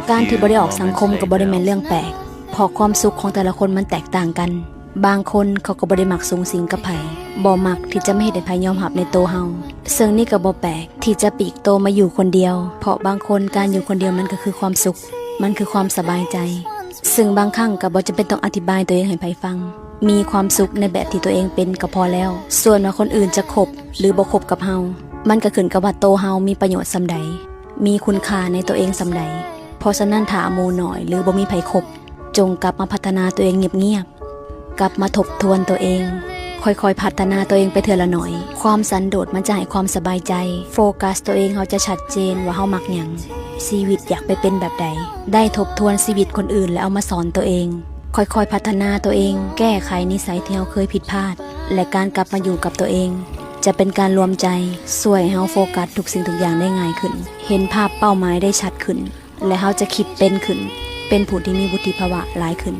การที่บ่ได้ออกสังคมก็บ่ได้แม่นเรื่องแปลกเพราะความสุขของแต่ละคนมันแตกต่างกันบางคนเขาก็บ่ได้มักสูงสิงกับไผบ่มักที่จะไม่เฮ็ดให้ไผยอมรับในตัวเฮาซึ่งนี่ก็บ่แปลกที่จะปลีกตัวมาอยู่คนเดียวเพราะบางคนการอยู่คนเดียวมันก็คือความสุขมันคือความสบายใจซึ่งบางครั้งก็บ่จำเป็นต้องอธิบายตัวเองให้ไผฟังมีความสุขในแบบที่ตัวเองเป็นก็พอแล้วส่วนว่าคนอื่นจะคบหรือบ่คบกับเฮามันก็ขึ้นกับว่าตัวเฮามีประโยชน์ส่ำใดมีคุณค่าในตัวเองส่ำใดเพราะฉะนั้นถ้าหมู่น้อยหรือบ่มีไผคบจงกลับมาพัฒนาตัวเองเงียบๆกลับมาทบทวนตัวเองค่อยๆพัฒนาตัวเองไปเทื่อละหน่อยความสันโดษมันจะให้ความสบายใจโฟกัสตัวเองเฮาจะชัดเจนว่าเฮามักหยังชีวิตอยากไปเป็นแบบใดได้ทบทวนชีวิตคนอื่นแล้วเอามาสอนตัวเองค่อยๆพัฒนาตัวเองแก้ไขนิสัยที่เฮาเคยผิดพลาดและการกลับมาอยู่กับตัวเองจะเป็นการรวมใจช่วยให้เฮาโฟกัสทุกสิ่งทุกอย่างได้ง่ายขึ้นเห็นภาพเป้าหมายได้ชัดขึ้นและเฮาจะคิดเป็นขึ้นเป็นผู้ที่มีวุฒิภาวะหลายขึ้น